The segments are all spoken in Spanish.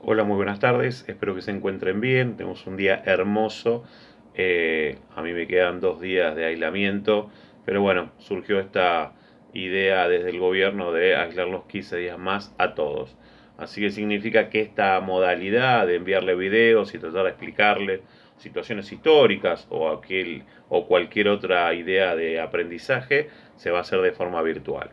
Hola, muy buenas tardes. Espero que se encuentren bien. Tenemos un día hermoso. A mí me quedan 2 días de aislamiento, pero bueno, surgió esta idea desde el gobierno de aislar los 15 días más a todos. Así que significa que esta modalidad de enviarle videos y tratar de explicarle situaciones históricas o cualquier otra idea de aprendizaje se va a hacer de forma virtual.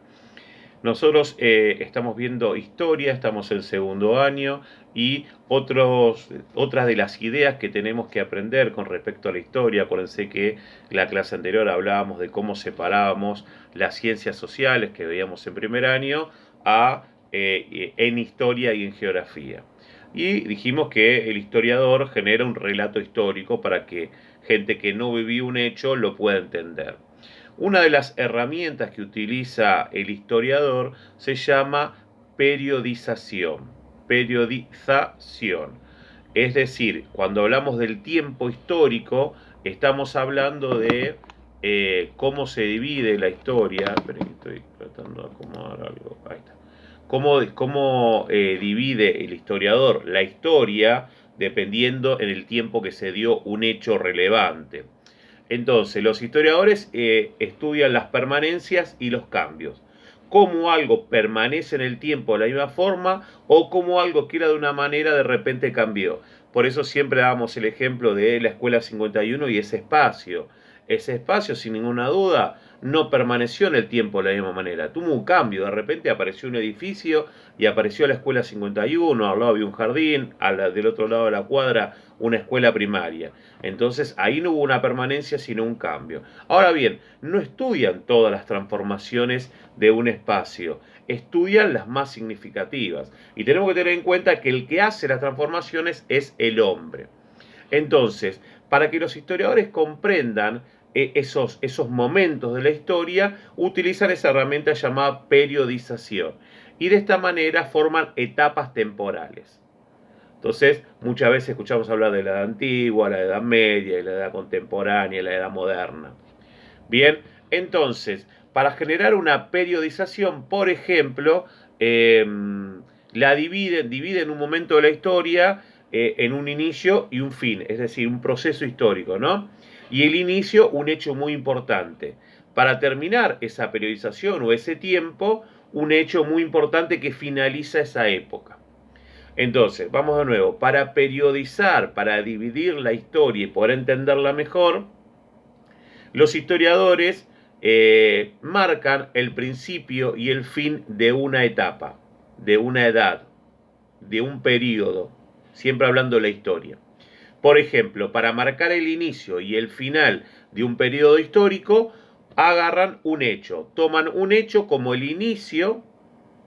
Nosotros estamos viendo historia, estamos en segundo año y otras de las ideas que tenemos que aprender con respecto a la historia. Acuérdense que en la clase anterior hablábamos de cómo separábamos las ciencias sociales que veíamos en primer año en historia y en geografía. Y dijimos que el historiador genera un relato histórico para que gente que no vivió un hecho lo pueda entender. Una de las herramientas que utiliza el historiador se llama periodización. Periodización. Es decir, cuando hablamos del tiempo histórico, estamos hablando de cómo se divide la historia. Esperen que estoy tratando de acomodar algo. Ahí está. Cómo divide el historiador la historia dependiendo en el tiempo que se dio un hecho relevante. Entonces, los historiadores estudian las permanencias y los cambios. Cómo algo permanece en el tiempo de la misma forma o cómo algo que era de una manera de repente cambió. Por eso siempre damos el ejemplo de la Escuela 51 y ese espacio. Ese espacio, sin ninguna duda, no permaneció en el tiempo de la misma manera. Tuvo un cambio. De repente apareció un edificio y apareció la Escuela 51. Al lado había un jardín, del otro lado de la cuadra una escuela primaria. Entonces ahí no hubo una permanencia sino un cambio. Ahora bien, no estudian todas las transformaciones de un espacio, estudian las más significativas. Y tenemos que tener en cuenta que el que hace las transformaciones es el hombre. Entonces, para que los historiadores comprendan esos momentos de la historia, utilizan esa herramienta llamada periodización. Y de esta manera forman etapas temporales. Entonces, muchas veces escuchamos hablar de la edad antigua, la edad media, la edad contemporánea, la edad moderna. Bien, entonces, para generar una periodización, por ejemplo, eh, dividen un momento de la historia en un inicio y un fin, es decir, un proceso histórico, ¿no? Y el inicio, un hecho muy importante. Para terminar esa periodización o ese tiempo, un hecho muy importante que finaliza esa época. Entonces, vamos de nuevo, para periodizar, para dividir la historia y poder entenderla mejor, los historiadores marcan el principio y el fin de una etapa, de una edad, de un periodo, siempre hablando de la historia. Por ejemplo, para marcar el inicio y el final de un periodo histórico, agarran un hecho, toman un hecho como el inicio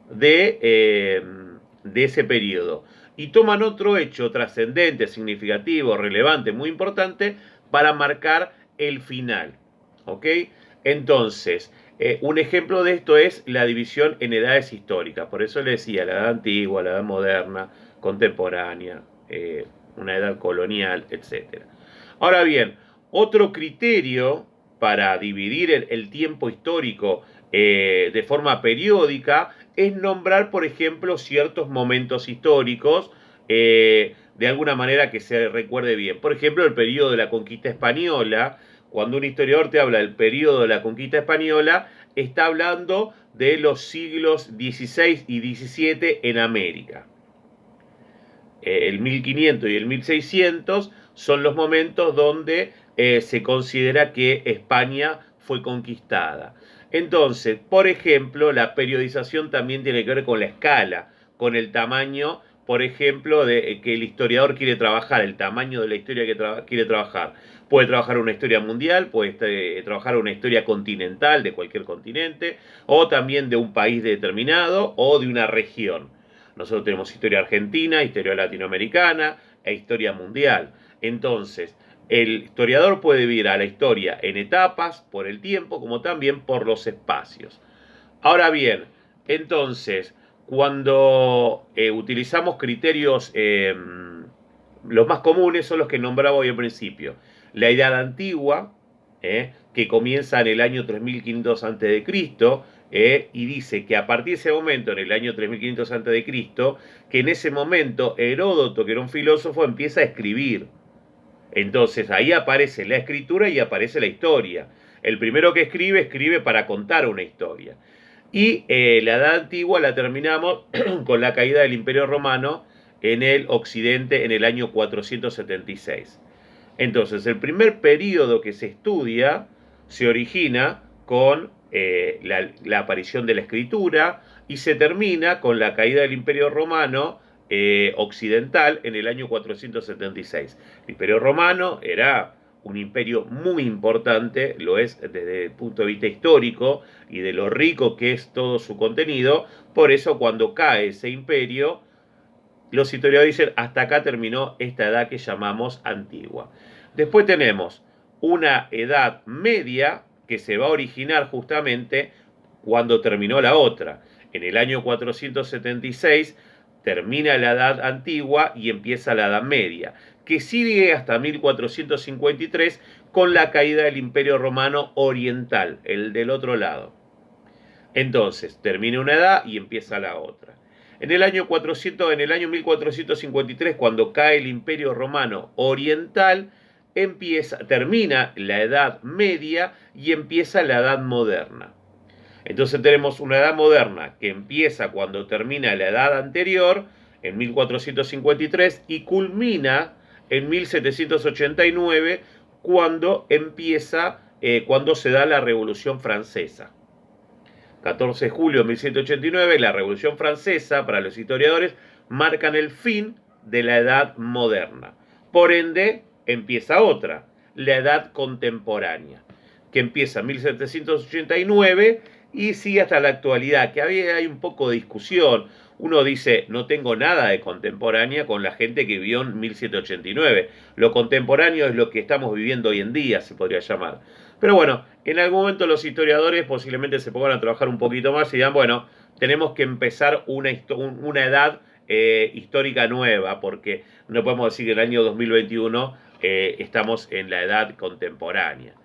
de ese periodo y toman otro hecho trascendente, significativo, relevante, muy importante para marcar el final. ¿Ok? Entonces, un ejemplo de esto es la división en edades históricas. Por eso le decía la edad antigua, la edad moderna, contemporánea, una edad colonial, etc. Ahora bien, otro criterio para dividir el tiempo histórico de forma periódica es nombrar, por ejemplo, ciertos momentos históricos de alguna manera que se recuerde bien. Por ejemplo, el periodo de la conquista española. Cuando un historiador te habla del periodo de la conquista española, está hablando de los siglos XVI y XVII en América. El 1500 y el 1600 son los momentos donde se considera que España fue conquistada. Entonces, por ejemplo, la periodización también tiene que ver con la escala, con el tamaño, por ejemplo, de que el historiador quiere trabajar, el tamaño de la historia que quiere trabajar. Puede trabajar una historia mundial, puede trabajar una historia continental de cualquier continente, o también de un país determinado o de una región. Nosotros tenemos historia argentina, historia latinoamericana e historia mundial. Entonces, el historiador puede dividir a la historia en etapas, por el tiempo, como también por los espacios. Ahora bien, entonces, cuando utilizamos criterios, los más comunes son los que nombraba hoy al principio. La edad antigua, que comienza en el año 3500 a.C., y dice que a partir de ese momento, en el año 3500 a.C., que en ese momento Heródoto, que era un filósofo, empieza a escribir. Entonces ahí aparece la escritura y aparece la historia. El primero que escribe, escribe para contar una historia. Y la Edad Antigua la terminamos con la caída del Imperio Romano en el occidente en el año 476. Entonces, el primer periodo que se estudia se origina con la aparición de la escritura y se termina con la caída del Imperio Romano occidental en el año 476. El Imperio Romano era un imperio muy importante, lo es desde el punto de vista histórico y de lo rico que es todo su contenido. Por eso cuando cae ese imperio, los historiadores dicen, hasta acá terminó esta edad que llamamos antigua. Después tenemos una edad media que se va a originar justamente cuando terminó la otra. En el año 476 termina la edad antigua y empieza la edad media, que sigue hasta 1453 con la caída del Imperio Romano Oriental, el del otro lado. Entonces, termina una edad y empieza la otra. En el año 1453, cuando cae el Imperio Romano Oriental, termina la Edad Media y empieza la Edad Moderna. Entonces tenemos una Edad Moderna que empieza cuando termina la Edad anterior, en 1453, y culmina en 1789, cuando se da la Revolución Francesa. 14 de julio de 1789, la Revolución Francesa, para los historiadores, marcan el fin de la Edad Moderna. Por ende, empieza otra, la Edad Contemporánea, que empieza en 1789 y sigue hasta la actualidad, que hay un poco de discusión. Uno dice, no tengo nada de contemporánea con la gente que vivió en 1789. Lo contemporáneo es lo que estamos viviendo hoy en día, se podría llamar. Pero bueno, en algún momento los historiadores posiblemente se pongan a trabajar un poquito más y digan, bueno, tenemos que empezar una edad histórica nueva, porque no podemos decir que en el año 2021 estamos en la edad contemporánea.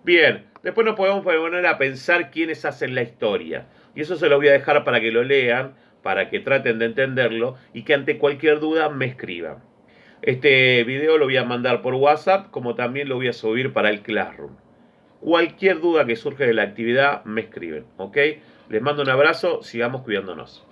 Bien, después nos podemos poner a pensar quiénes hacen la historia. Y eso se lo voy a dejar para que lo lean, para que traten de entenderlo y que ante cualquier duda me escriban. Este video lo voy a mandar por WhatsApp, como también lo voy a subir para el Classroom. Cualquier duda que surge de la actividad me escriben, ¿ok? Les mando un abrazo, sigamos cuidándonos.